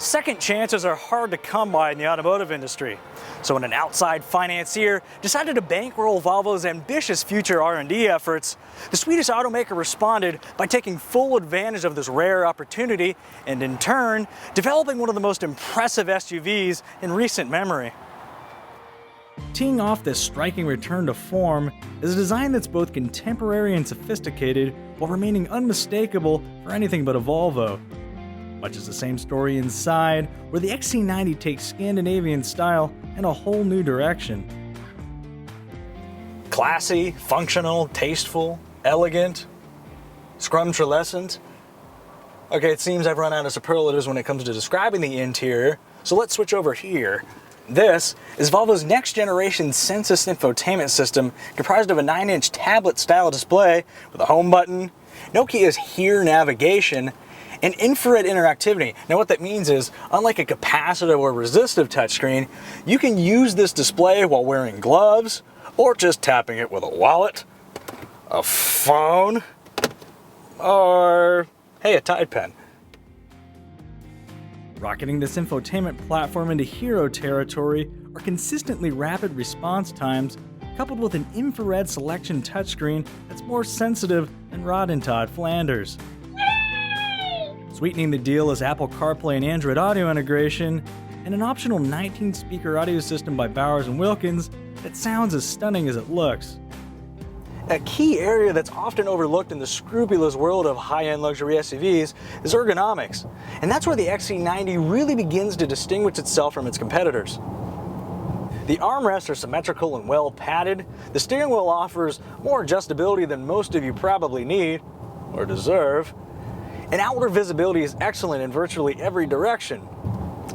Second chances are hard to come by in the automotive industry. So when an outside financier decided to bankroll Volvo's ambitious future R&D efforts, the Swedish automaker responded by taking full advantage of this rare opportunity and in turn, developing one of the most impressive SUVs in recent memory. Teeing off this striking return to form is a design that's both contemporary and sophisticated while remaining unmistakable for anything but a Volvo. Much is the same story inside, where the XC90 takes Scandinavian style in a whole new direction. Classy, functional, tasteful, elegant, scrumptious. Okay, it seems I've run out of superlatives when it comes to describing the interior, so let's switch over here. This is Volvo's next generation Sensus infotainment system, comprised of a 9-inch tablet-style display with a home button, Nokia's Here navigation, and infrared interactivity. Now what that means is, unlike a capacitive or resistive touchscreen, you can use this display while wearing gloves, or just tapping it with a wallet, a phone, or, hey, a Tide pen. Rocketing this infotainment platform into hero territory are consistently rapid response times, coupled with an infrared selection touchscreen that's more sensitive than Rod and Todd Flanders. Sweetening the deal is Apple CarPlay and Android Auto integration, and an optional 19-speaker audio system by Bowers & Wilkins that sounds as stunning as it looks. A key area that's often overlooked in the scrupulous world of high-end luxury SUVs is ergonomics, and that's where the XC90 really begins to distinguish itself from its competitors. The armrests are symmetrical and well padded, the steering wheel offers more adjustability than most of you probably need, or deserve, and outward visibility is excellent in virtually every direction.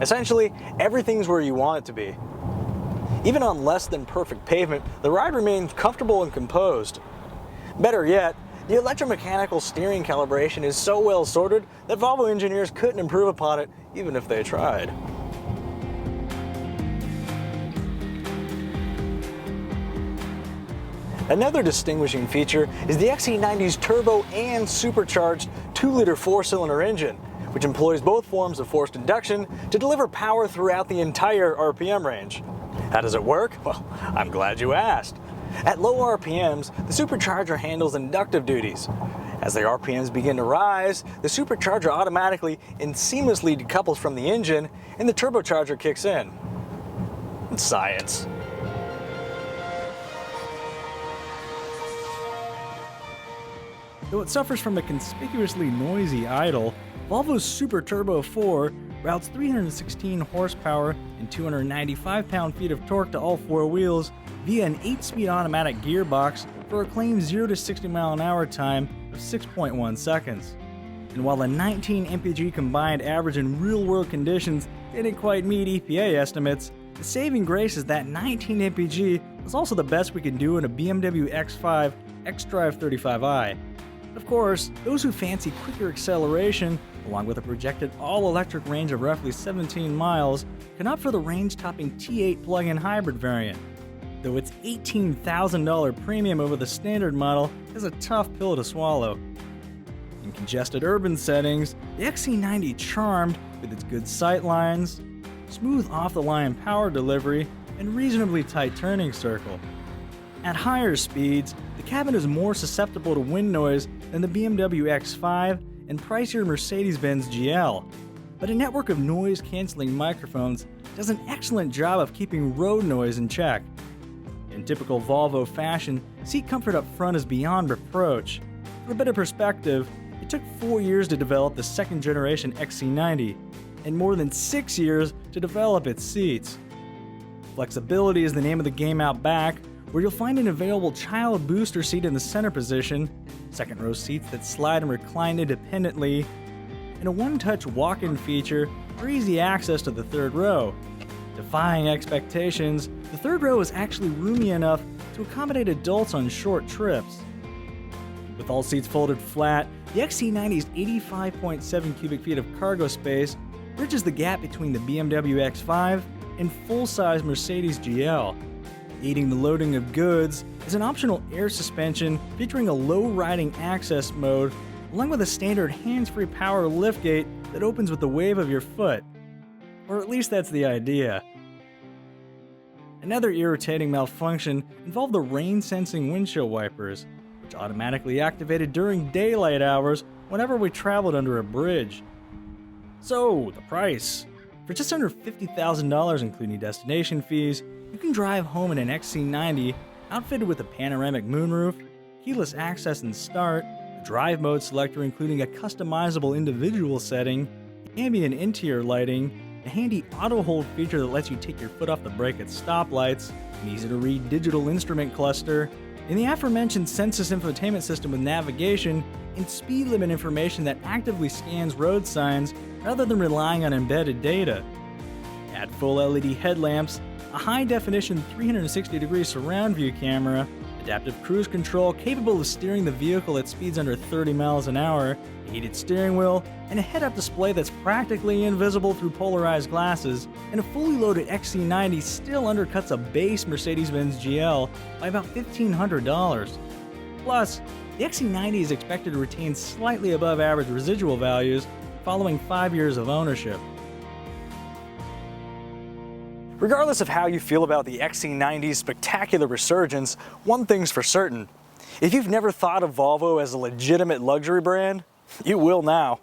Essentially, everything's where you want it to be. Even on less than perfect pavement, the ride remains comfortable and composed. Better yet, the electromechanical steering calibration is so well sorted that Volvo engineers couldn't improve upon it even if they tried. Another distinguishing feature is the XC90's turbo and supercharged 2-liter 4-cylinder engine, which employs both forms of forced induction to deliver power throughout the entire RPM range. How does it work? Well, I'm glad you asked. At low RPMs, the supercharger handles inductive duties. As the RPMs begin to rise, the supercharger automatically and seamlessly decouples from the engine, and the turbocharger kicks in. It's science. Though it suffers from a conspicuously noisy idle, Volvo's Super Turbo 4 routes 316 horsepower and 295 pound-feet of torque to all four wheels via an 8-speed automatic gearbox for a claimed 0 to 60 mile an hour time of 6.1 seconds. And while the 19 mpg combined average in real-world conditions didn't quite meet EPA estimates, the saving grace is that 19 mpg was also the best we could do in a BMW X5 xDrive 35i. Of course, those who fancy quicker acceleration, along with a projected all-electric range of roughly 17 miles, can opt for the range-topping T8 plug-in hybrid variant. Though its $18,000 premium over the standard model is a tough pill to swallow. In congested urban settings, the XC90 charmed with its good sight lines, smooth off-the-line power delivery, and reasonably tight turning circle. At higher speeds, the cabin is more susceptible to wind noise than the BMW X5 and pricier Mercedes-Benz GL, but a network of noise-canceling microphones does an excellent job of keeping road noise in check. In typical Volvo fashion, seat comfort up front is beyond reproach. For a bit of perspective, it took 4 years to develop the second-generation XC90, and more than 6 years to develop its seats. Flexibility is the name of the game out back, where you'll find an available child booster seat in the center position, second-row seats that slide and recline independently, and a one-touch walk-in feature for easy access to the third row. Defying expectations, the third row is actually roomy enough to accommodate adults on short trips. With all seats folded flat, the XC90's 85.7 cubic feet of cargo space bridges the gap between the BMW X5 and full-size Mercedes GL. Aiding the loading of goods is an optional air suspension featuring a low-riding access mode, along with a standard hands-free power liftgate that opens with the wave of your foot. Or at least that's the idea. Another irritating malfunction involved the rain-sensing windshield wipers, which automatically activated during daylight hours whenever we traveled under a bridge. So, the price. For just under $50,000 including destination fees, you can drive home in an XC90 outfitted with a panoramic moonroof, keyless access and start, a drive mode selector including a customizable individual setting, ambient interior lighting, a handy auto hold feature that lets you take your foot off the brake at stoplights, an easy-to-read digital instrument cluster, and the aforementioned Sensus infotainment system with navigation and speed limit information that actively scans road signs rather than relying on embedded data. Add full LED headlamps, a high-definition 360-degree surround view camera, adaptive cruise control capable of steering the vehicle at speeds under 30 miles an hour, a heated steering wheel, and a head-up display that's practically invisible through polarized glasses, and a fully loaded XC90 still undercuts a base Mercedes-Benz GL by about $1,500. Plus, the XC90 is expected to retain slightly above average residual values following 5 years of ownership. Regardless of how you feel about the XC90's spectacular resurgence, one thing's for certain. If you've never thought of Volvo as a legitimate luxury brand, you will now.